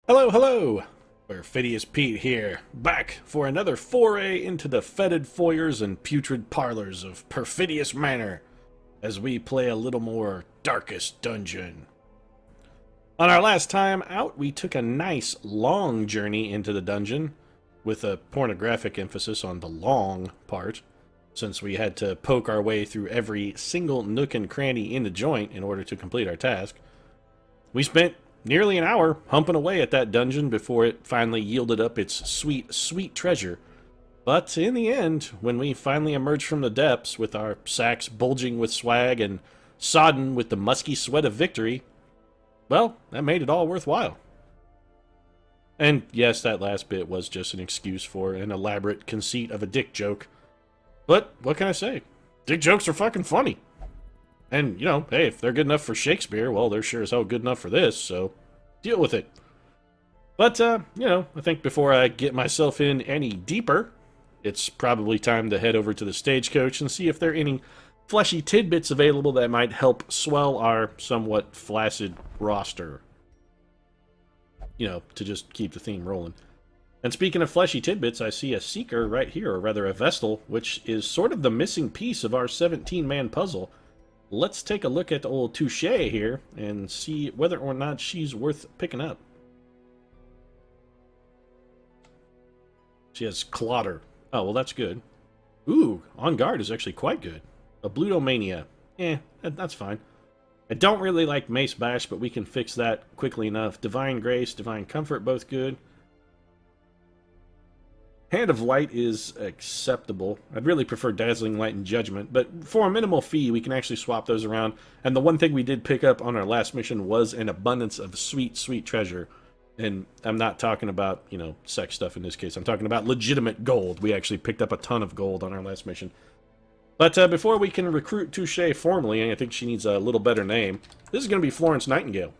Hello, hello! Perfidious Pete here, back for another foray into the fetid foyers and putrid parlors of Perfidious Manor, as we play a little more Darkest Dungeon. On our last time out, we took a nice, long journey into the dungeon, with a pornographic emphasis on the long part, since we had to poke our way through every single nook and cranny in the joint in order to complete our task. We spent nearly an hour humping away at that dungeon before it finally yielded up its sweet, sweet treasure. But in the end, when we finally emerged from the depths with our sacks bulging with swag and sodden with the musky sweat of victory, well, that made it all worthwhile. And yes, that last bit was just an excuse for an elaborate conceit of a dick joke. But what can I say? Dick jokes are fucking funny. And, you know, hey, if they're good enough for Shakespeare, well, they're sure as hell good enough for this, so deal with it. But, you know, I think before I get myself in any deeper, it's probably time to head over to the stagecoach and see if there are any fleshy tidbits available that might help swell our somewhat flaccid roster. You know, to just keep the theme rolling. And speaking of fleshy tidbits, I see a seeker right here, or rather a vestal, which is sort of the missing piece of our 17-man puzzle. Let's take a look at old Touche here and see whether or not she's worth picking up. She has Clotter. Oh, well, that's good. Ooh, On Guard is actually quite good. A Blutomania. That's fine. I don't really like Mace Bash, but we can fix that quickly enough. Divine Grace, Divine Comfort, both good. Hand of Light is acceptable. I'd really prefer Dazzling Light and Judgment, but for a minimal fee, we can actually swap those around. And the one thing we did pick up on our last mission was an abundance of sweet, sweet treasure. And I'm not talking about, you know, sex stuff in this case. I'm talking about legitimate gold. We actually picked up a ton of gold on our last mission. But before we can recruit Touche formally, I think she needs a little better name. This is going to be Florence Nightingale.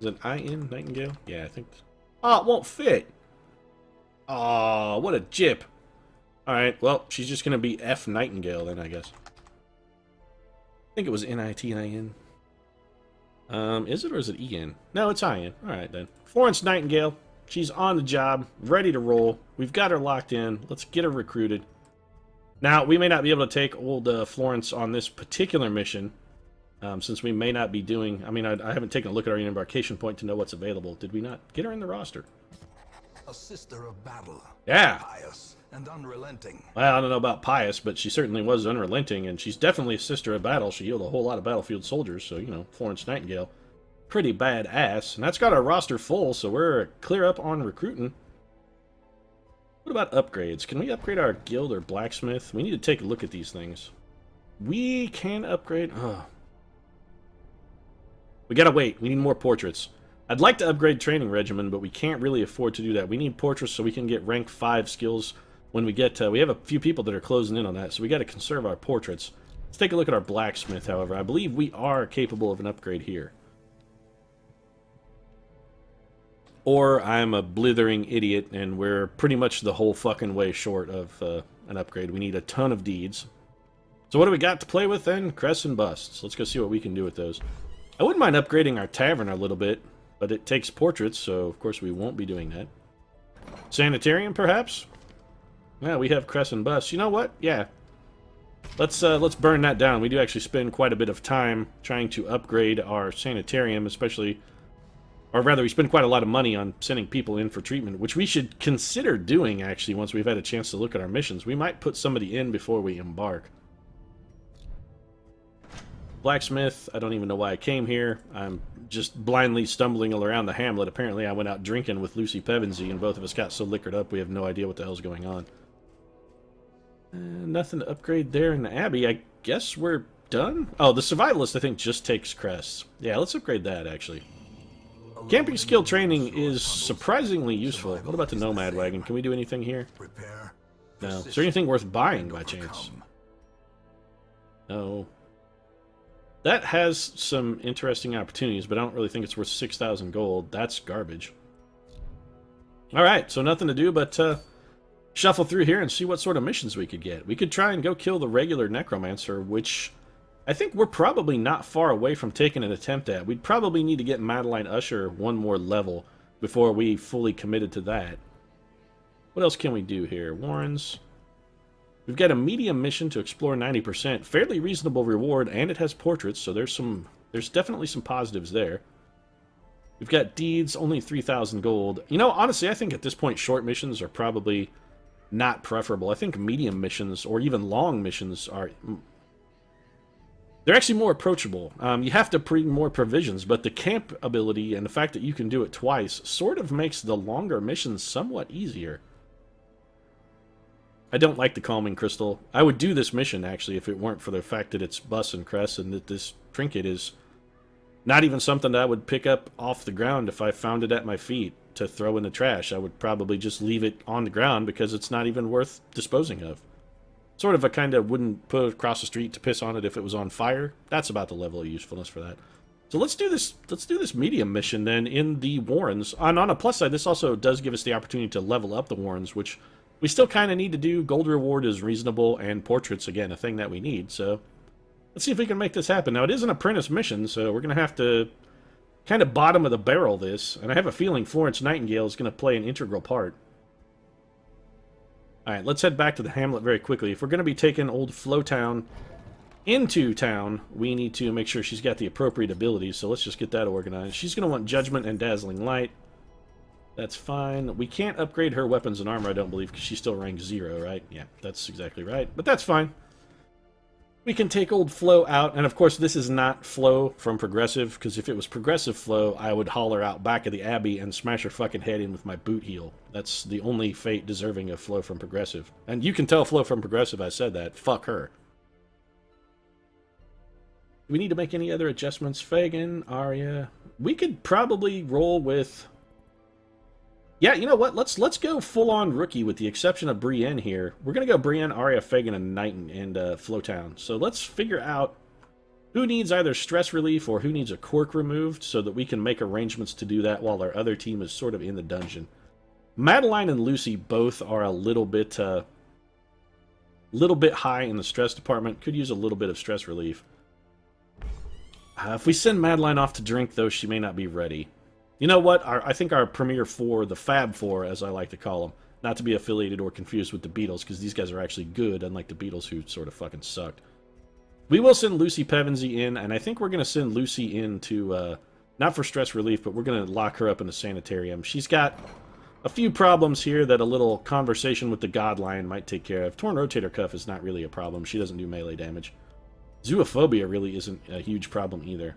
Is it I-N, Nightingale? Yeah, I think... Oh, it won't fit! Aw, what a jip. Alright, well, she's just going to be F. Nightingale then, I guess. I think it was N-I-T-I-N. Is it or is it E-N? No, it's I-N. Alright then. Florence Nightingale. She's on the job, ready to roll. We've got her locked in. Let's get her recruited. Now, we may not be able to take old Florence on this particular mission, since we may not be doing... I mean, I haven't taken a look at our embarkation point to know what's available. Did we not get her in the roster? A sister of battle. Yeah. Pious and unrelenting. Well, I don't know about pious, but she certainly was unrelenting, and she's definitely a sister of battle. She healed a whole lot of battlefield soldiers, so, you know, Florence Nightingale. Pretty badass. And that's got our roster full, so we're clear up on recruiting. What about upgrades? Can we upgrade our guild or blacksmith? We need to take a look at these things. We can upgrade... Oh. We gotta wait. We need more portraits. I'd like to upgrade Training Regimen, but we can't really afford to do that. We need portraits so we can get rank 5 skills when we get to... We have a few people that are closing in on that, so we got to conserve our portraits. Let's take a look at our blacksmith, however. I believe we are capable of an upgrade here. Or I'm a blithering idiot, and we're pretty much the whole fucking way short of an upgrade. We need a ton of deeds. So what do we got to play with, then? Crests and busts. Let's go see what we can do with those. I wouldn't mind upgrading our tavern a little bit, but it takes portraits, so of course we won't be doing that. Sanitarium, perhaps? Yeah, we have crests and busts. You know what? Yeah. Let's burn that down. We do actually spend quite a bit of time trying to upgrade our sanitarium, especially... Or rather, we spend quite a lot of money on sending people in for treatment, which we should consider doing, actually, once we've had a chance to look at our missions. We might put somebody in before we embark. Blacksmith, I don't even know why I came here. I'm just blindly stumbling around the hamlet. Apparently, I went out drinking with Lucy Pevensey, and both of us got so liquored up we have no idea what the hell's going on. Nothing to upgrade there in the Abbey. I guess we're done? Oh, the Survivalist, I think, just takes crests. Yeah, let's upgrade that, actually. Camping skill training is surprisingly useful. What about the Nomad Wagon? Can we do anything here? No. Is there anything worth buying, by chance? No. That has some interesting opportunities, but I don't really think it's worth 6,000 gold. That's garbage. Alright, so nothing to do but shuffle through here and see what sort of missions we could get. We could try and go kill the regular Necromancer, which I think we're probably not far away from taking an attempt at. We'd probably need to get Madeline Usher one more level before we fully committed to that. What else can we do here? Warrens. We've got a medium mission to explore 90%. Fairly reasonable reward, and it has portraits, so there's definitely some positives there. We've got deeds, only 3,000 gold. You know, honestly, I think at this point short missions are probably not preferable. I think medium missions, or even long missions, are... They're actually more approachable. You have to bring more provisions, but the camp ability and the fact that you can do it twice sort of makes the longer missions somewhat easier. I don't like the calming crystal. I would do this mission, actually, if it weren't for the fact that it's bus and crest and that this trinket is not even something that I would pick up off the ground if I found it at my feet to throw in the trash. I would probably just leave it on the ground because it's not even worth disposing of. Sort of, I kind of wouldn't put it across the street to piss on it if it was on fire. That's about the level of usefulness for that. So let's do this medium mission then in the Warrens. And on a plus side, this also does give us the opportunity to level up the Warrens, which we still kind of need to do. Gold reward is reasonable, and portraits, again, a thing that we need. So let's see if we can make this happen. Now, it is an apprentice mission, so we're going to have to kind of bottom of the barrel this. And I have a feeling Florence Nightingale is going to play an integral part. Alright, let's head back to the hamlet very quickly. If we're going to be taking old Flowtown into town, we need to make sure she's got the appropriate abilities, so let's just get that organized. She's going to want Judgment and Dazzling Light. That's fine. We can't upgrade her weapons and armor, I don't believe, because she's still rank 0, right? Yeah, that's exactly right. But that's fine. We can take old Flo out, and of course this is not Flo from Progressive, because if it was Progressive Flo, I would haul her out back of the Abbey and smash her fucking head in with my boot heel. That's the only fate deserving of Flo from Progressive. And you can tell Flo from Progressive I said that. Fuck her. Do we need to make any other adjustments? Fagin, Arya... We could probably roll with... Yeah, you know what? Let's go full-on rookie with the exception of Brienne here. We're going to go Brienne, Arya, Fagin, and Knighton and Flowtown. So let's figure out who needs either stress relief or who needs a quirk removed so that we can make arrangements to do that while our other team is sort of in the dungeon. Madeline and Lucy both are a little bit high in the stress department. Could use a little bit of stress relief. If we send Madeline off to drink, though, she may not be ready. You know what? I think our Premier Four, the Fab Four, as I like to call them, not to be affiliated or confused with the Beatles, because these guys are actually good, unlike the Beatles, who sort of fucking sucked. We will send Lucy Pevensey in, and I think we're going to send Lucy in to, not for stress relief, but we're going to lock her up in the sanitarium. She's got a few problems here that a little conversation with the God Lion might take care of. Torn rotator cuff is not really a problem. She doesn't do melee damage. Zoophobia really isn't a huge problem either.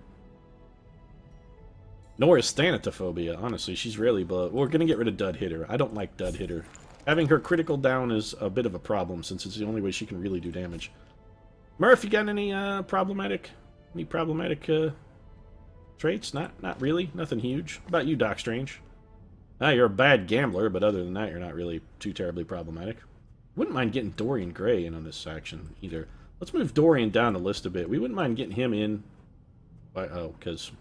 Nor is Thanatophobia, honestly. She's really below. We're going to get rid of Dud Hitter. I don't like Dud Hitter. Having her critical down is a bit of a problem, since it's the only way she can really do damage. Murph, you got any problematic traits? Not really. Nothing huge. What about you, Doc Strange? You're a bad gambler, but other than that, you're not really too terribly problematic. Wouldn't mind getting Dorian Gray in on this section, either. Let's move Dorian down the list a bit. We wouldn't mind getting him in. Oh, because...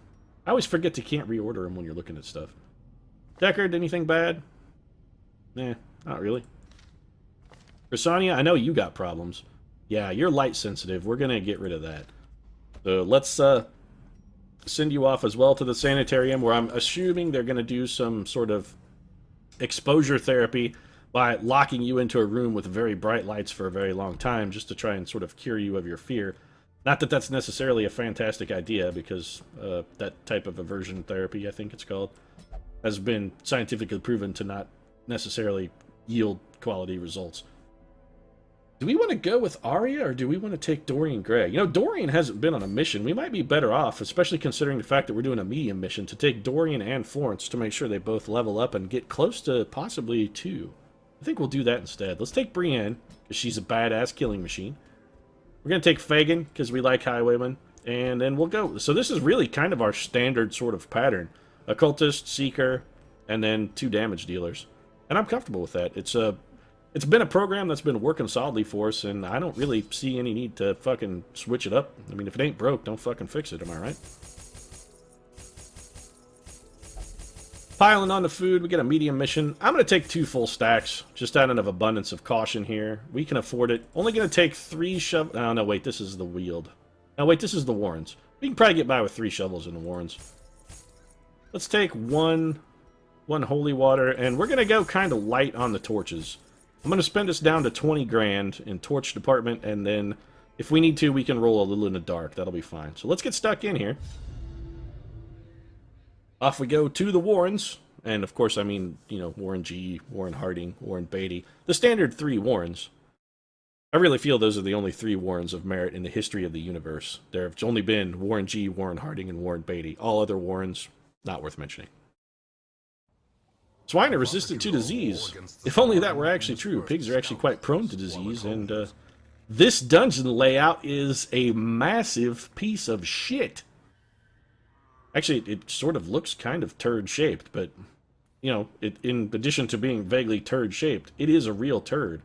I always forget you can't reorder them when you're looking at stuff. Deckard, anything bad? Nah, not really. Chrysania, I know you got problems. Yeah, you're light sensitive. We're going to get rid of that. So let's send you off as well to the sanitarium, where I'm assuming they're going to do some sort of exposure therapy by locking you into a room with very bright lights for a very long time, just to try and sort of cure you of your fear. Not that that's necessarily a fantastic idea, because that type of aversion therapy, I think it's called, has been scientifically proven to not necessarily yield quality results. Do we want to go with Arya, or do we want to take Dorian Gray? You know, Dorian hasn't been on a mission. We might be better off, especially considering the fact that we're doing a medium mission, to take Dorian and Florence to make sure they both level up and get close to possibly 2. I think we'll do that instead. Let's take Brienne, because she's a badass killing machine. We're going to take Fagin, because we like Highwayman, and then we'll go. So this is really kind of our standard sort of pattern. Occultist, Seeker, and then 2 damage dealers. And I'm comfortable with that. It's been a program that's been working solidly for us, and I don't really see any need to fucking switch it up. I mean, if it ain't broke, don't fucking fix it, am I right? Piling on the food, we get a medium mission. I'm going to take 2 full stacks, just out of abundance of caution here. We can afford it. Only going to take 3 shove... Oh, no, wait, this is the wield. Now wait, this is the Warrens. We can probably get by with 3 shovels in the Warrens. Let's take one holy water, and we're going to go kind of light on the torches. I'm going to spend us down to 20 grand in torch department, and then if we need to, we can roll a little in the dark. That'll be fine. So let's get stuck in here. Off we go to the Warrens. And of course, I mean, you know, Warren G, Warren Harding, Warren Beatty. The standard 3 Warrens. I really feel those are the only 3 Warrens of merit in the history of the universe. There have only been Warren G, Warren Harding, and Warren Beatty. All other Warrens, not worth mentioning. Swine are resistant to disease. If only that were actually true. Pigs are actually quite prone to disease, and this dungeon layout is a massive piece of shit. Actually, it sort of looks kind of turd-shaped, but, you know, in addition to being vaguely turd-shaped, it is a real turd.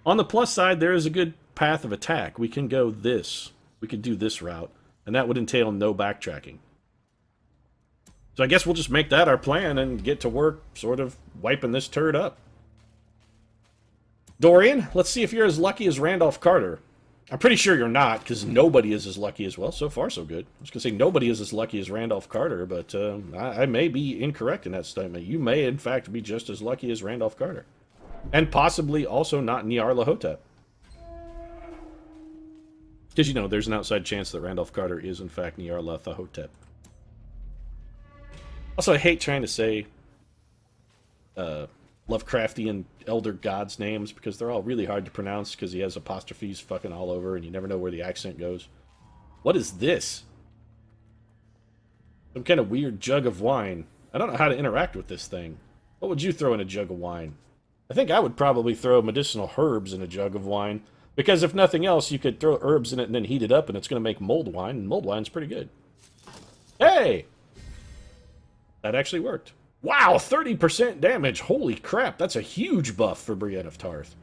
On the plus side, there is a good path of attack. We can go this. We could do this route, and that would entail no backtracking. So I guess we'll just make that our plan and get to work sort of wiping this turd up. Dorian, let's see if you're as lucky as Randolph Carter. I'm pretty sure you're not, because nobody is as lucky as... Well, so far so good. I was going to say nobody is as lucky as Randolph Carter, but I may be incorrect in that statement. You may, in fact, be just as lucky as Randolph Carter. And possibly also not Nyarlathotep. Because, you know, there's an outside chance that Randolph Carter is, in fact, Nyarlathotep. Also, I hate trying to say Lovecraftian elder gods' names because they're all really hard to pronounce because he has apostrophes fucking all over and you never know where the accent goes. What is this? Some kind of weird jug of wine. I don't know how to interact with this thing. What would you throw in a jug of wine? I think I would probably throw medicinal herbs in a jug of wine because if nothing else, you could throw herbs in it and then heat it up and it's going to make mulled wine, and mulled wine's pretty good. Hey! That actually worked. Wow, 30% damage. Holy crap, that's a huge buff for Brienne of Tarth.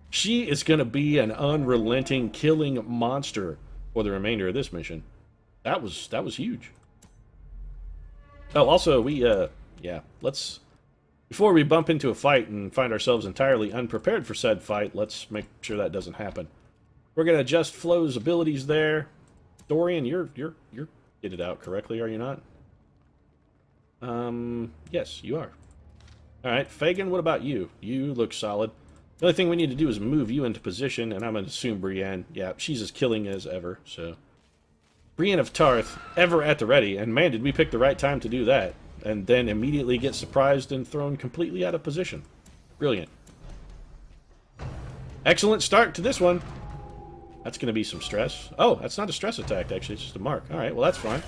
She is going to be an unrelenting killing monster for the remainder of this mission. That was huge. Oh, also, yeah, let's... Before we bump into a fight and find ourselves entirely unprepared for said fight, let's make sure that doesn't happen. We're going to adjust Flo's abilities there. Dorian, you're get it out correctly, are you not? Yes, you are. Alright, Fagin, what about you? You look solid. The only thing we need to do is move you into position, and I'm going to assume Brienne. Yeah, she's as killing as ever, so... Brienne of Tarth, ever at the ready, and man, did we pick the right time to do that. And then immediately get surprised and thrown completely out of position. Brilliant. Excellent start to this one. That's going to be some stress. Oh, that's not a stress attack, actually. It's just a mark. Alright, well, that's fine.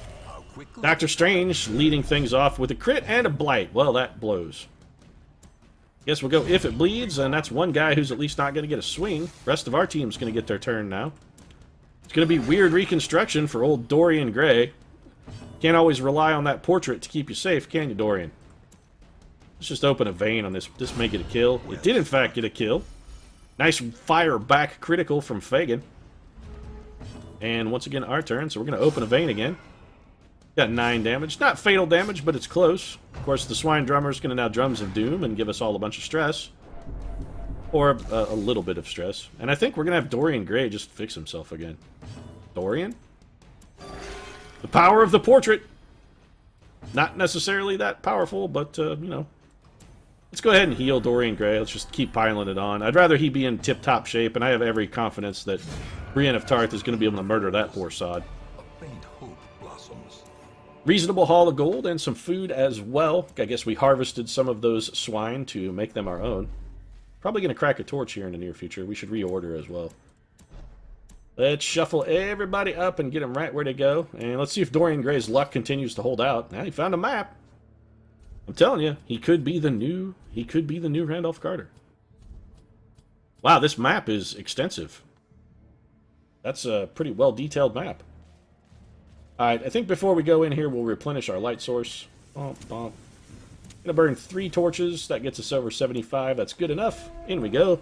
Doctor Strange leading things off with a crit and a blight. Well, that blows. Guess we'll go if it bleeds, and that's one guy who's at least not going to get a swing. Rest of our team's going to get their turn now. It's going to be weird reconstruction for old Dorian Gray. Can't always rely on that portrait to keep you safe, can you, Dorian? Let's just open a vein on this. This may get a kill. It did, in fact, get a kill. Nice fire back critical from Fagin. And once again, our turn, so we're going to open a vein again. Got 9 damage. Not fatal damage, but it's close. Of course, the Swine Drummer is going to now Drums of Doom and give us all a bunch of stress. Or a little bit of stress. And I think we're going to have Dorian Gray just fix himself again. Dorian? The power of the portrait! Not necessarily that powerful, but, you know. Let's go ahead and heal Dorian Gray. Let's just keep piling it on. I'd rather he be in tip-top shape, and I have every confidence that Brienne of Tarth is going to be able to murder that poor sod. A faint hope blossoms. Reasonable haul of gold and some food as well. I guess we harvested some of those swine to make them our own. Probably going to crack a torch here in the near future. We should reorder as well. Let's shuffle everybody up and get them right where they go. And let's see if Dorian Gray's luck continues to hold out. Now he found a map. I'm telling you, he could be the new Randolph Carter. Wow, this map is extensive. That's a pretty well detailed map. Alright, I think before we go in here, we'll replenish our light source. Bump, bump. Gonna burn 3 torches. That gets us over 75. That's good enough. In we go.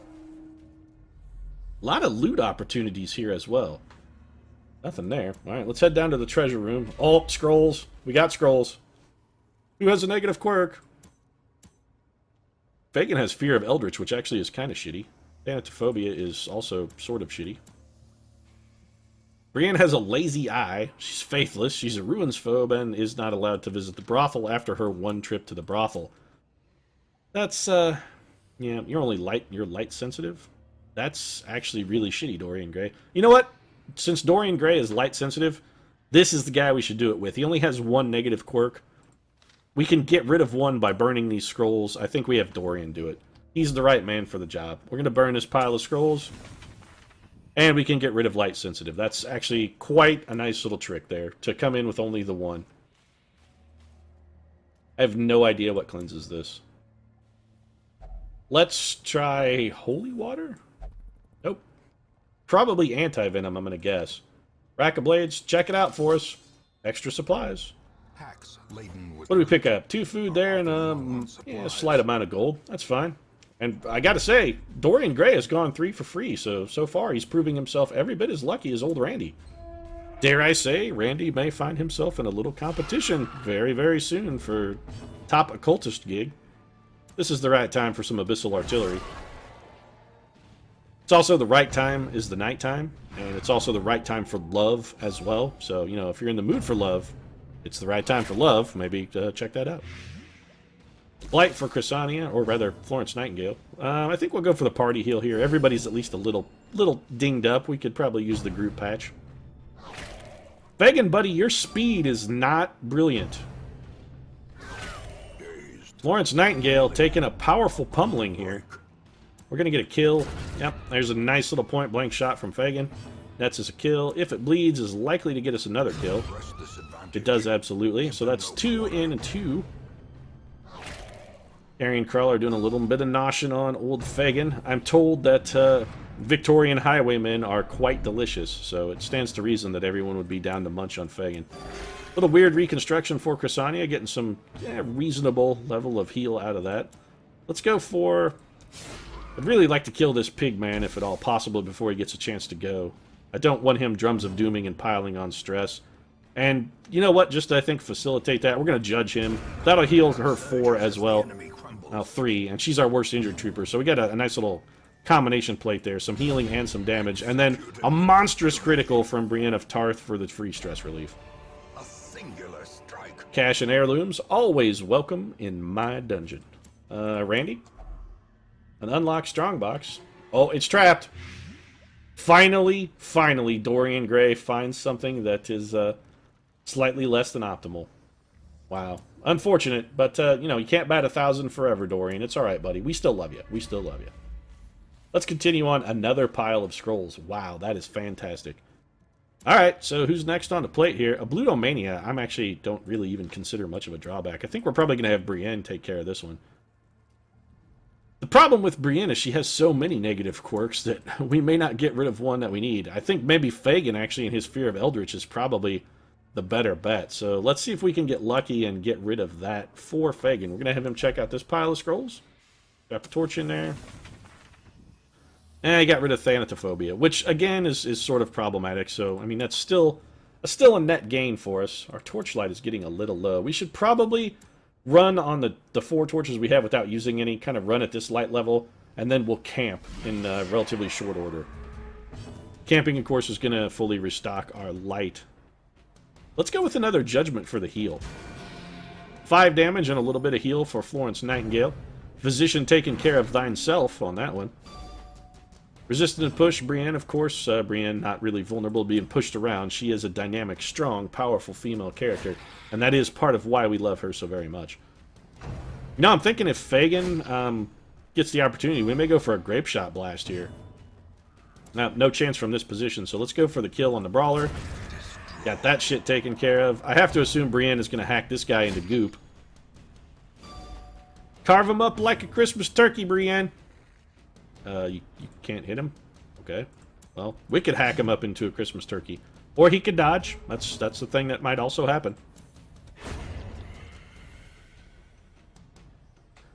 A lot of loot opportunities here as well. Nothing there. Alright, let's head down to the treasure room. Oh, scrolls. We got scrolls. Who has a negative quirk? Fagin has Fear of Eldritch, which actually is kind of shitty. Thanatophobia is also sort of shitty. Brienne has a lazy eye. She's faithless. She's a ruins phobe and is not allowed to visit the brothel after her one trip to the brothel. That's, yeah, you're light sensitive. That's actually really shitty, Dorian Gray. You know what? Since Dorian Gray is light sensitive, this is the guy we should do it with. He only has one negative quirk. We can get rid of one by burning these scrolls. I think we have Dorian do it. He's the right man for the job. We're going to burn this pile of scrolls. And we can get rid of light sensitive. That's actually quite a nice little trick there, to come in with only the one. I have no idea what cleanses this. Let's try holy water? Nope. Probably anti-venom, I'm going to guess. Rack of Blades, check it out for us. Extra supplies. Packs laden with What do we pick up? 2 food there and a slight amount of gold. That's fine. And I gotta say, Dorian Gray has gone 3 for free, so far he's proving himself every bit as lucky as old Randy. Dare I say, Randy may find himself in a little competition very, very soon for top occultist gig. This is the right time for some abyssal artillery. It's also the right time is the nighttime, and it's also the right time for love as well. So, you know, if you're in the mood for love, it's the right time for love. Maybe check that out. Blight for Chrysania, or rather Florence Nightingale. I think we'll go for the party heal here. Everybody's at least a little dinged up. We could probably use the group patch. Fagin, buddy, your speed is not brilliant. Florence Nightingale taking a powerful pummeling here. We're going to get a kill. Yep, there's a nice little point-blank shot from Fagin. That's us a kill. If it bleeds, is likely to get us another kill. It does absolutely. So that's 2 in and 2. Aryan Crawler doing a little bit of noshing on old Fagin. I'm told that Victorian highwaymen are quite delicious, so it stands to reason that everyone would be down to munch on Fagin. Little weird reconstruction for Chrysania, getting some reasonable level of heal out of that. Let's go for... I'd really like to kill this pig man, if at all possible, before he gets a chance to go. I don't want him drums of dooming and piling on stress. And you know what? Just, I think, facilitate that. We're going to judge him. That'll heal her 4 as well. Now 3, and she's our worst injured trooper, so we got a nice little combination plate there. Some healing and some damage. And then a monstrous critical from Brienne of Tarth for the free stress relief. a singular strike. Cash and heirlooms, always welcome in my dungeon. Randy? An unlocked strongbox. Oh, it's trapped. Finally, Dorian Gray finds something that is slightly less than optimal. Wow. Unfortunate, but, you know, you can't bat 1,000 forever, Dorian. It's alright, buddy. We still love you. We still love you. Let's continue on another pile of scrolls. Wow, that is fantastic. Alright, so who's next on the plate here? A Blutomania, I'm actually don't really even consider much of a drawback. I think we're probably going to have Brienne take care of this one. The problem with Brienne is she has so many negative quirks that we may not get rid of one that we need. I think maybe Fagin, actually, in his fear of Eldritch, is probably the better bet. So let's see if we can get lucky and get rid of that for Fagin. We're going to have him check out this pile of scrolls. Got the torch in there. And he got rid of Thanatophobia, which, again, is sort of problematic. So, I mean, that's still a net gain for us. Our torchlight is getting a little low. We should probably run on the 4 torches we have without using any, kind of run at this light level, and then we'll camp in relatively short order. Camping, of course, is going to fully restock our light. Let's go with another Judgment for the heal. 5 damage and a little bit of heal for Florence Nightingale. Physician taking care of thine self on that one. Resistant push, Brienne, of course. Brienne not really vulnerable to being pushed around. She is a dynamic, strong, powerful female character, and that is part of why we love her so very much. You know, I'm thinking if Fagin gets the opportunity, we may go for a Grape Shot Blast here. Now, no chance from this position, so let's go for the kill on the Brawler. Got that shit taken care of. I have to assume Brienne is going to hack this guy into goop. Carve him up like a Christmas turkey, Brienne. You can't hit him? Okay. Well, we could hack him up into a Christmas turkey. Or he could dodge. That's the thing that might also happen.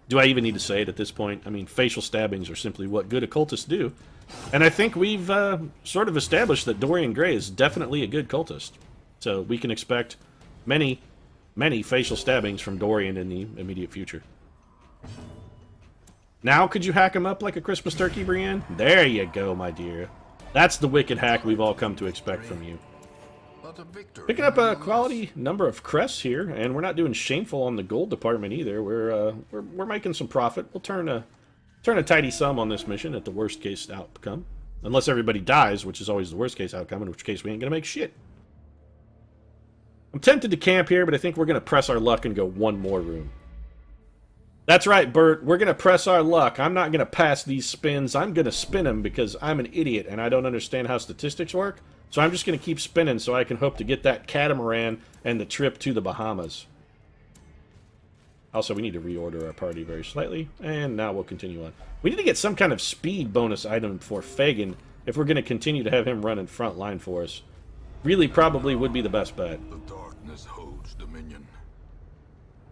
Do I even need to say it at this point? I mean, facial stabbings are simply what good occultists do. And I think we've sort of established that Dorian Gray is definitely a good cultist. So we can expect many, many facial stabbings from Dorian in the immediate future. Now could you hack him up like a Christmas turkey, Brienne? There you go, my dear. That's the wicked hack we've all come to expect from you. but a victory. Picking up a nonetheless. quality number of crests here, and we're not doing shameful on the gold department either. We're making some profit. We'll turn a tidy sum on this mission at the worst case outcome, unless everybody dies, which is always the worst case outcome. In which case we ain't gonna make shit. I'm tempted to camp here, but I think we're gonna press our luck and go one more room. That's right, Bert. We're gonna press our luck. I'm not gonna pass these spins. I'm gonna spin them because I'm an idiot and I don't understand how statistics work. So I'm just gonna keep spinning so I can hope to get that catamaran and the trip to the Bahamas. Also, we need to reorder our party very slightly, and now we'll continue on. We need to get some kind of speed bonus item for Fagin if we're gonna continue to have him run in front line for us. Really, probably would be the best bet. The darkness holds dominion.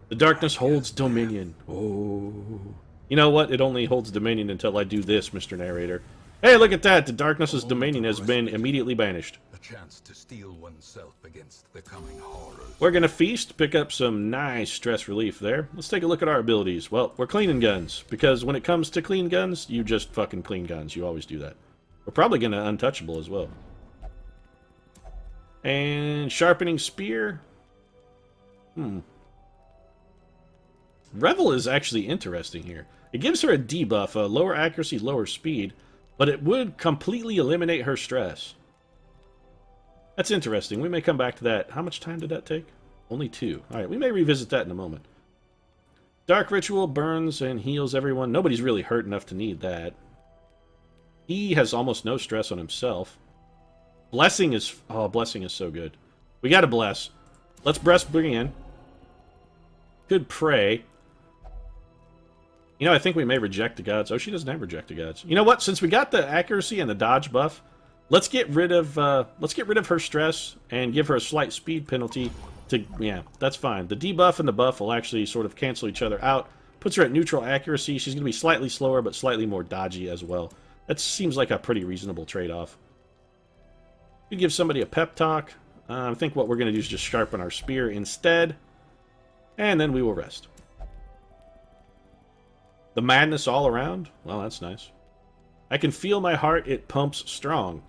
The darkness holds dominion. Oh. You know what? It only holds dominion until I do this, Mr. Narrator. Hey, look at that! The darkness's dominion has been immediately banished. A chance to steel oneself against the coming horrors. We're gonna feast, pick up some nice stress relief there. Let's take a look at our abilities. Well, we're cleaning guns, because when it comes to clean guns, you just fucking clean guns. You always do that. We're probably gonna untouchable as well. And sharpening spear. Revel is actually interesting here. It gives her a debuff, a lower accuracy, lower speed, but it would completely eliminate her stress. That's interesting. We may come back to that. How much time did that take? Only 2. Alright, we may revisit that in a moment. Dark Ritual burns and heals everyone. Nobody's really hurt enough to need that. He has almost no stress on himself. Blessing is... Oh, Blessing is so good. We gotta bless. Let's bring in. Could pray. You know, I think we may reject the gods. Oh, she doesn't have reject the gods. You know what? Since we got the accuracy and the dodge buff, let's get rid of her stress and give her a slight speed penalty. Yeah, that's fine. The debuff and the buff will actually sort of cancel each other out. Puts her at neutral accuracy. She's going to be slightly slower, but slightly more dodgy as well. That seems like a pretty reasonable trade-off. You give somebody a pep talk. I think what we're going to do is just sharpen our spear instead. And then we will rest. The madness all around? Well, that's nice. I can feel my heart, it pumps strong.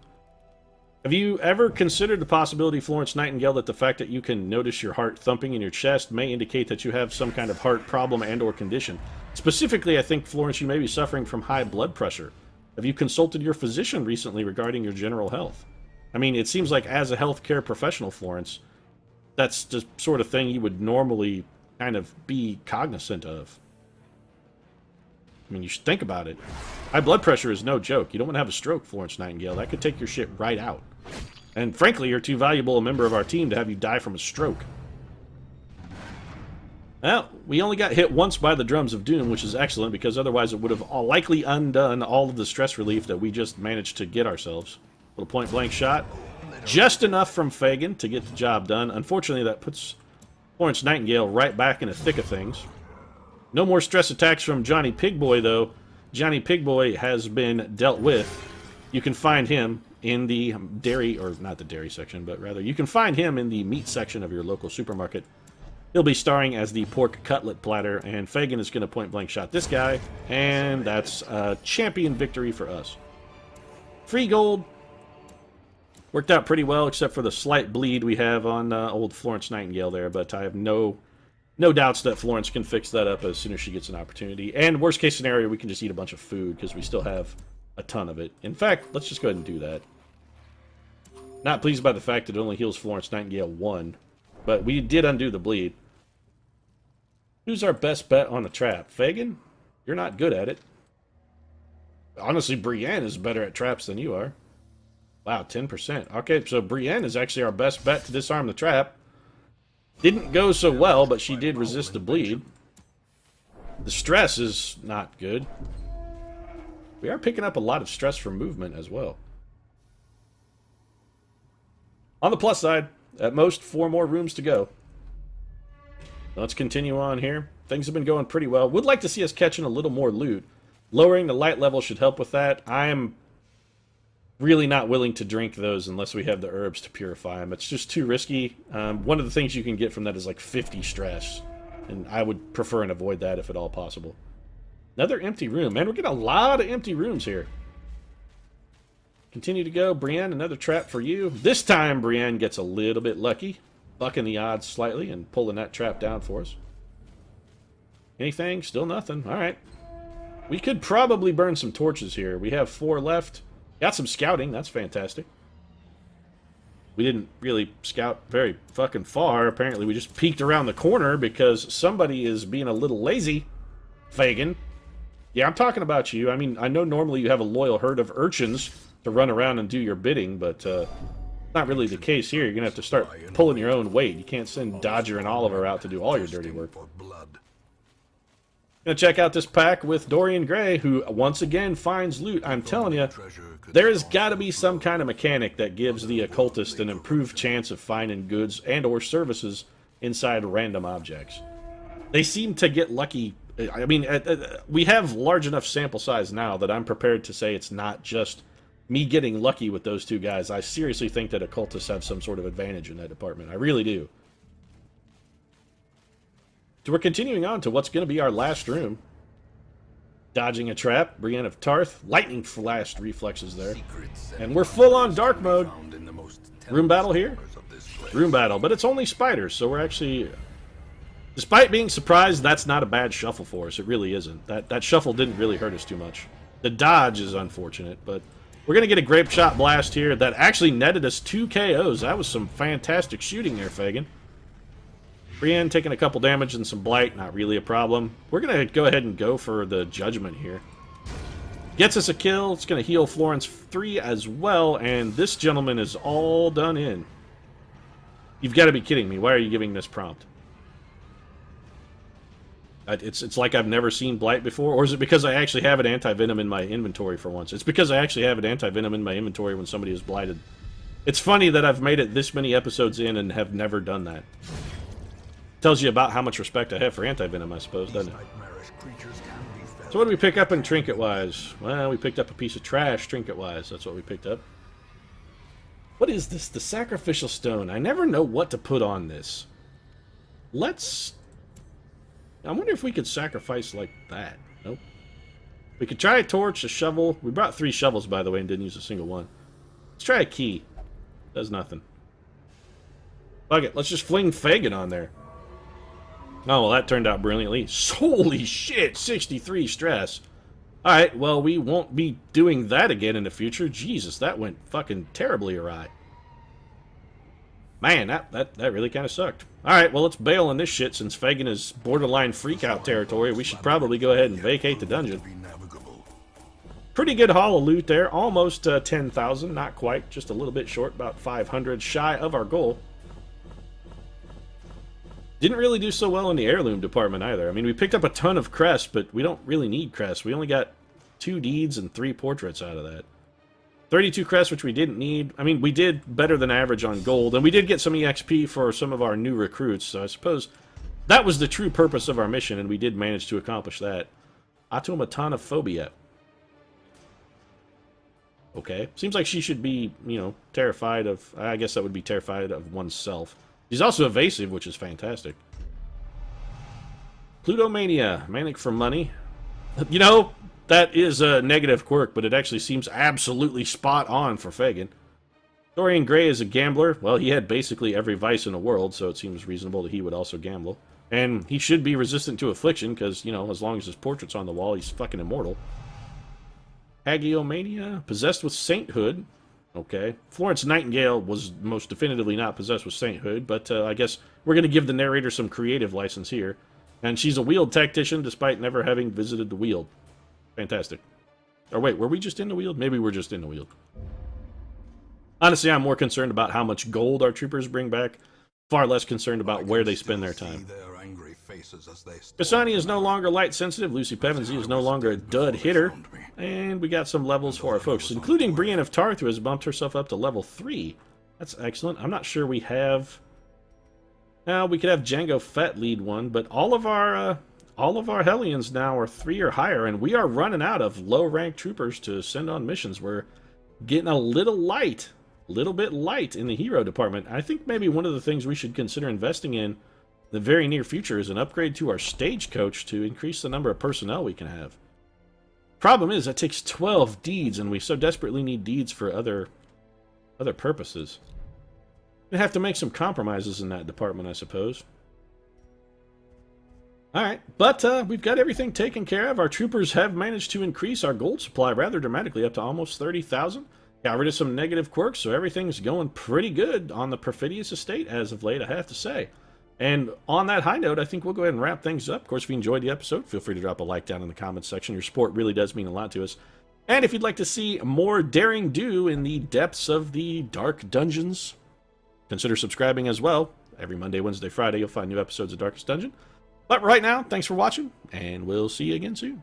Have you ever considered the possibility, Florence Nightingale, that the fact that you can notice your heart thumping in your chest may indicate that you have some kind of heart problem and or condition? Specifically, I think, Florence, you may be suffering from high blood pressure. Have you consulted your physician recently regarding your general health? I mean, it seems like as a healthcare professional, Florence, that's the sort of thing you would normally kind of be cognizant of. I mean, you should think about it. High blood pressure is no joke. You don't want to have a stroke, Florence Nightingale. That could take your shit right out. And frankly, you're too valuable a member of our team to have you die from a stroke. Well, we only got hit once by the drums of doom, which is excellent, because otherwise it would have likely undone all of the stress relief that we just managed to get ourselves. A little point-blank shot. Just enough from Fagin to get the job done. Unfortunately, that puts Florence Nightingale right back in the thick of things. No more stress attacks from Johnny Pigboy, though. Johnny Pigboy has been dealt with. You can find him in the dairy, or not the dairy section, but rather you can find him in the meat section of your local supermarket. He'll be starring as the pork cutlet platter, and Fagin is going to point-blank shot this guy, and that's a champion victory for us. Free gold. Worked out pretty well, except for the slight bleed we have on old Florence Nightingale there, but I have no doubts that Florence can fix that up as soon as she gets an opportunity. And worst case scenario, we can just eat a bunch of food, because we still have a ton of it. In fact, let's just go ahead and do that. Not pleased by the fact that it only heals Florence Nightingale 1, but we did undo the bleed. Who's our best bet on the trap? Fagin? You're not good at it. Honestly, Brienne is better at traps than you are. Wow, 10%. Okay, so Brienne is actually our best bet to disarm the trap. Didn't go so well, but she did resist the bleed. The stress is not good. We are picking up a lot of stress from movement as well. On the plus side, at most 4 more rooms to go. Let's continue on here. Things have been going pretty well. Would like to see us catching a little more loot. Lowering the light level should help with that. I'm really not willing to drink those unless we have the herbs to purify them. It's just too risky. One of the things you can get from that is like 50 stress. And I would prefer and avoid that if at all possible. Another empty room. Man, we're getting a lot of empty rooms here. Continue to go. Brienne, another trap for you. This time, Brienne gets a little bit lucky, bucking the odds slightly and pulling that trap down for us. Anything? Still nothing. All right. We could probably burn some torches here. We have 4 left. Got some scouting. That's fantastic. We didn't really scout very fucking far. Apparently, we just peeked around the corner because somebody is being a little lazy. Fagin. Yeah, I'm talking about you. I mean, I know normally you have a loyal herd of urchins to run around and do your bidding, but not really the case here. You're going to have to start pulling your own weight. You can't send Dodger and Oliver out to do all your dirty work. Gonna check out this pack with Dorian Gray, who once again finds loot. I'm telling you, there has got to be some kind of mechanic that gives the occultist an improved chance of finding goods and or services inside random objects. They seem to get lucky. I mean, we have large enough sample size now that I'm prepared to say it's not just me getting lucky with those 2 guys. I seriously think that occultists have some sort of advantage in that department. I really do. So we're continuing on to what's going to be our last room. Dodging a trap, Brienne of Tarth, lightning flash reflexes there. And we're full on dark mode. Room battle here? Room battle, but it's only spiders, so we're actually... Despite being surprised, that's not a bad shuffle for us. It really isn't. That shuffle didn't really hurt us too much. The dodge is unfortunate, but we're going to get a grape shot blast here that actually netted us 2 KOs. That was some fantastic shooting there, Fagin. Brienne taking a couple damage and some blight, not really a problem. We're going to go ahead and go for the judgment here. Gets us a kill. It's going to heal Florence 3 as well, and this gentleman is all done in. You've got to be kidding me. Why are you giving this prompt? It's like I've never seen blight before, or is it because I actually have an anti-venom in my inventory for once? It's because I actually have an anti-venom in my inventory when somebody is blighted. It's funny that I've made it this many episodes in and have never done that. Tells you about how much respect I have for anti-venom, I suppose, doesn't it? So what did we pick up in trinket-wise? Well, we picked up a piece of trash trinket-wise. That's what we picked up. What is this? The sacrificial stone. I never know what to put on this. Let's... I wonder if we could sacrifice like that. Nope. We could try a torch, a shovel. We brought 3 shovels, by the way, and didn't use a single one. Let's try a key. Does nothing. Fuck it. Let's just fling Fagin on there. Oh, well, that turned out brilliantly. Holy shit, 63 stress. Alright, well, we won't be doing that again in the future. Jesus, that went fucking terribly awry. Man, that really kind of sucked. Alright, well, let's bail on this shit since Fagin is borderline freak-out territory. We should probably go ahead and vacate the dungeon. Pretty good haul of loot there. Almost 10,000, not quite. Just a little bit short, about 500 shy of our goal. Didn't really do so well in the heirloom department either. I mean, we picked up a ton of crests, but we don't really need crests. We only got 2 deeds and 3 portraits out of that. 32 crests, which we didn't need. I mean, we did better than average on gold, and we did get some EXP for some of our new recruits, so I suppose that was the true purpose of our mission, and we did manage to accomplish that. Automatonophobia. Okay. Seems like she should be, you know, terrified of... I guess that would be terrified of oneself. She's also evasive, which is fantastic. Plutomania. Manic for money. You know, that is a negative quirk, but it actually seems absolutely spot on for Fagin. Dorian Gray is a gambler. Well, he had basically every vice in the world, so it seems reasonable that he would also gamble. And he should be resistant to affliction, because, you know, as long as his portrait's on the wall, he's fucking immortal. Hagiomania. Possessed with sainthood. Okay. Florence Nightingale was most definitively not possessed with sainthood, but I guess we're going to give the narrator some creative license here. And she's a Weald tactician despite never having visited the Weald. Fantastic. Or wait, were we just in the Weald? Maybe we're just in the Weald. Honestly, I'm more concerned about how much gold our troopers bring back. Far less concerned about where they spend their time. Cassani is no longer light sensitive. Lucy Pevensey is no longer a dud hitter. And we got some levels for our folks, including Brienne of Tarth, who has bumped herself up to level 3. That's excellent. I'm not sure we have... Now, we could have Django Fett lead one, but all of our Hellions now are 3 or higher, and we are running out of low-ranked troopers to send on missions. We're getting a little bit light in the hero department. I think maybe one of the things we should consider investing in the very near future is an upgrade to our stagecoach to increase the number of personnel we can have. Problem is, that takes 12 deeds, and we so desperately need deeds for other purposes. We have to make some compromises in that department, I suppose. Alright, but we've got everything taken care of. Our troopers have managed to increase our gold supply rather dramatically, up to almost 30,000. Got rid of some negative quirks, so everything's going pretty good on the Perfidious estate as of late, I have to say. And on that high note, I think we'll go ahead and wrap things up. Of course, if you enjoyed the episode, feel free to drop a like down in the comments section. Your support really does mean a lot to us. And if you'd like to see more daring do in the depths of the dark dungeons, consider subscribing as well. Every Monday, Wednesday, Friday, you'll find new episodes of Darkest Dungeon. But right now, thanks for watching, and we'll see you again soon.